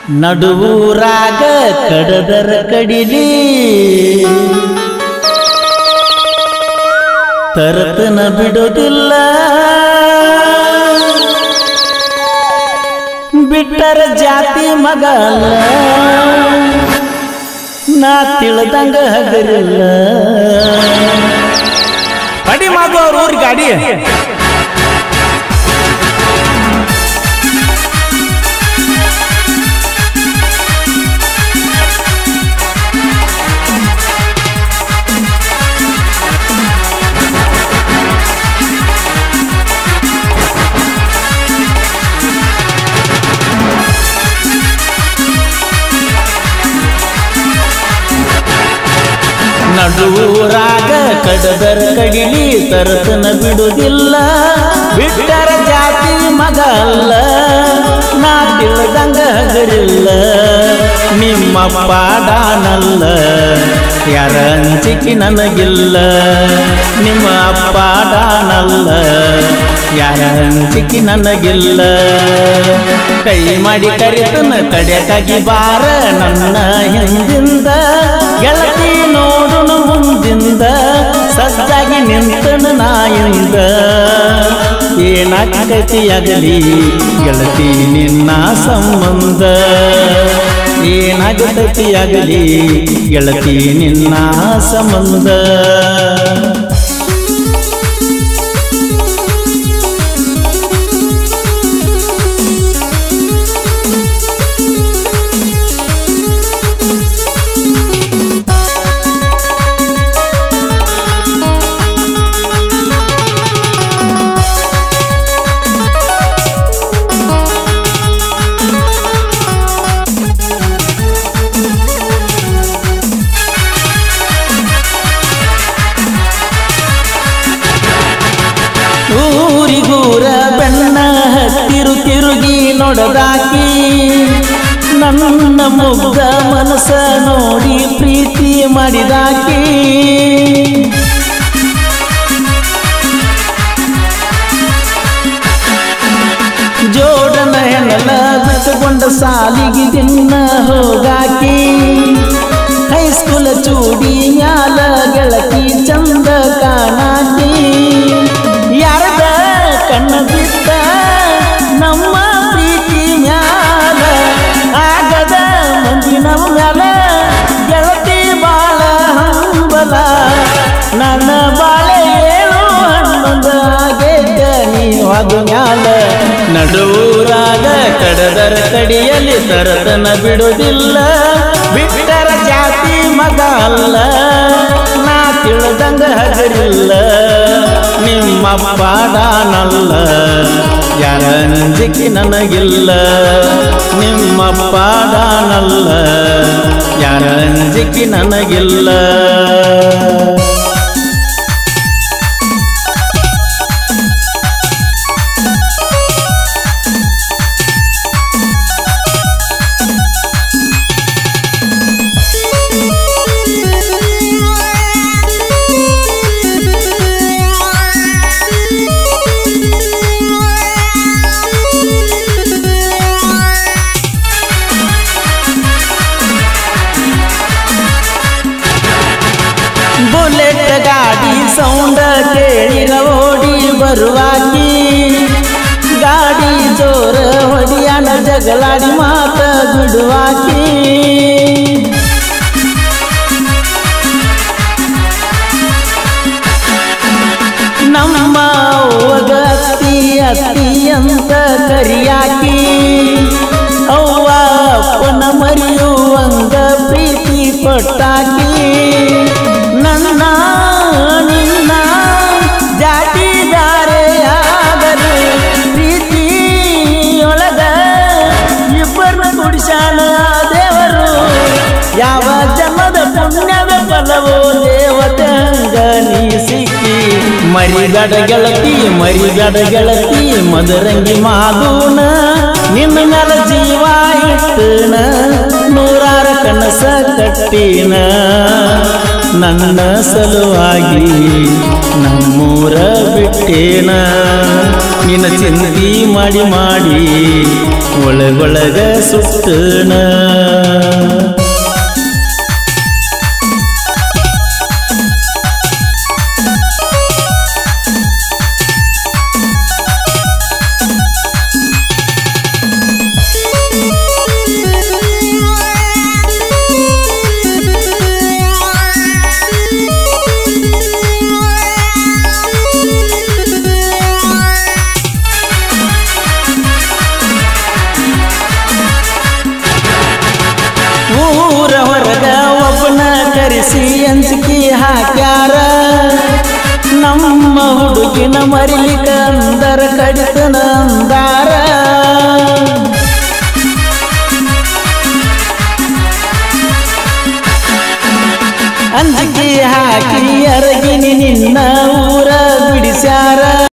ನಡುವೂರಾಗ ಕಡದರ ಕಡಿಲಿ ತರತನ ಬಿಡೋದಿಲ್ಲ ಬಿಟ್ಟರ ಜಾತಿ ಮಗಲ್ಲ ನಾ ತಿಳಿದಂಗ ಹಗರಿಲ್ಲ ಅಡಿ ಮಾಡು ಅವ್ರ ಊರ್ ಗಾಡಿ ನಡುವೂರಾಗ ಕಡದರ ಕಡಿಲಿ ತರತನ ಬಿಡುವುದಿಲ್ಲ ಬಿಟ್ಟರ ಜಾತಿ ಮಗಲ್ಲ ನಾ ತಿಳಿದಂಗ ಹಗರಿಲ್ಲ ನಿಮ್ಮ ಪಾಡಾನಲ್ಲ ಯಾರ ಅಂಜಿಕೆ ನನಗಿಲ್ಲ ನಿಮ್ಮ ಪಾಡಾನಲ್ಲ ಯಾರ ಅಂಜಿಕೆ ನನಗಿಲ್ಲ ಕೈ ಮಾಡಿ ಕರಿತನ ಕಡೆಕಾಗಿ ಬಾರ ನನ್ನ ಹಿಂದಿಂದ ಗೆಳತಿ ನೋಡುನು ಮುಂದಿಂದ ಸಜ್ಜಾಗಿ ನಿಂತನು ನಾಯಿಂದ ಏನಾಗತಿಯಾಗಲಿ ಗೆಳತಿ ನಿನ್ನ ಸಂಬಂಧ ಏನಾಗತಿಯಾಗಲಿ ಗೆಳತಿ ನಿನ್ನ ಸಂಬಂಧ ಊರಿಗೂರ ಬೆನ್ನ ಹತ್ತಿರು ತಿರುಗಿ ನೋಡದಾಕಿ ನನ್ನ ಮುಗ್ಧ ಮನಸ್ಸ ನೋಡಿ ಪ್ರೀತಿ ಮಾಡಿದಾಕಿ ಜೋಡನ ಹೆಣಲ ಬಿಟ್ಟುಕೊಂಡ ಸಾಲಿಗೆ ದಿನ ಹೋಗಾಕಿ ಹೈಸ್ಕೂಲ ಚೂಡಿ ಮ್ಯಾಲ ಗೆಳತಿ ಚಂದ ಕಾಣಾಕಿ ಯಾರದ ಕಣ್ಣ ಬಿಟ್ಟ ನಮ್ಮ ಪ್ರೀತಿ ಮ್ಯಾಲ ಆಗದ ಮಂದಿ ನಮ್ಮ ಮ್ಯಾಲ ಗೆಳತಿ ಬಾಳ ಹಂಬಲ ನನ್ನ ಬಾಳೆ ಏಳು ಹಣ್ಣೊಂದು ಆಗೇಕ ನೀವಾದ ಮ್ಯಾಲ ನಡುವೂರಾಗ ಕಡದರ ಕಡಿಯಲ್ಲಿ ತರತನ ಬಿಡುವುದಿಲ್ಲ ಬಿಟ್ಟರ ಜಾತಿ ಮಗ ಅಲ್ಲ ನಾ ತಿಳಿದಂಗ ಹಗರಿಲ್ಲ ನಿಮ್ಮ ಪಾಡಾನಲ್ಲ ಯಾರ ಅಂಜಿಕೆ ನನಗಿಲ್ಲ ನಿಮ್ಮ ಪಾಡಾನಲ್ಲ ಯಾರ ಅಂಜಿಕೆ ನನಗಿಲ್ಲ ಬುಲೆಟ್ ಗಾಡಿ ಸೌಂಡ ಕೇಳಿರ ಓಡಿ ಬರುವಾಕಿ ಗಾಡಿ ಜೋರ ಹೊಡಿಯಾನ ಜಗಳಾಡಿ ಮಾತ ಬಿಡುವಾಕಿ ನಮ್ಮ ಅವ್ವಗ ಅತ್ತಿ ಅತ್ತಿ ಅಂತ ಕರಿಯಾಕಿ ಅವ್ವ ಅಪ್ಪನ ಮರೆಯುವಂಗ ಪ್ರೀತಿ ಕೊಟ್ಟಾಕಿ ನನ್ನ ನಿನ್ನ ಜಾತಿದಾರೆಯಾಗಲು ಪ್ರೀತಿಯೊಳಗ ಇಬ್ಬರನ್ನ ಕುಡಿಸಾನ ದೇವರು ಯಾವ ಜನ್ಮದ ಪುಣ್ಯದ ಫಲವೋ ದೇವತೆ ಹಂಗ ನೀ ಸಿಕ್ಕಿ ಮರಿಗಡ ಗೆಳತಿ ಮದರಂಗಿ ಮಾದೂನ ನಿನ್ನ ಮ್ಯಾಲ ಜೀವ ಇಟ್ಟನ ನೂರಾರ ಕನಸ ಕಟ್ಟಿನ ನನ್ನ ಸಲುವಾಗಿ ನಮ್ಮೂರ ಬಿಟ್ಟೇನ ನಿನ್ನ ಚಿಂತಿ ಮಾಡಿ ಮಾಡಿ ಒಳಗೊಳಗ ಸುಟ್ಟನ ಊರ ಹೊರಗ ಒಬ್ಬನ ಕರೆಸಿ ಅಂಜಿಕೆ ಹಾಕ್ಯಾರ ನಮ್ಮ ಹುಡುಗಿನ ಮರಿಲಿಕ ಅಂದರ ಕಡಿತನ ಅಂದಾರ ಅಂಜಿಕೆ ಹಾಕಿ ಅರಗಿನಿ ನಿನ್ನ ಊರ ಬಿಡಿಸ್ಯಾರ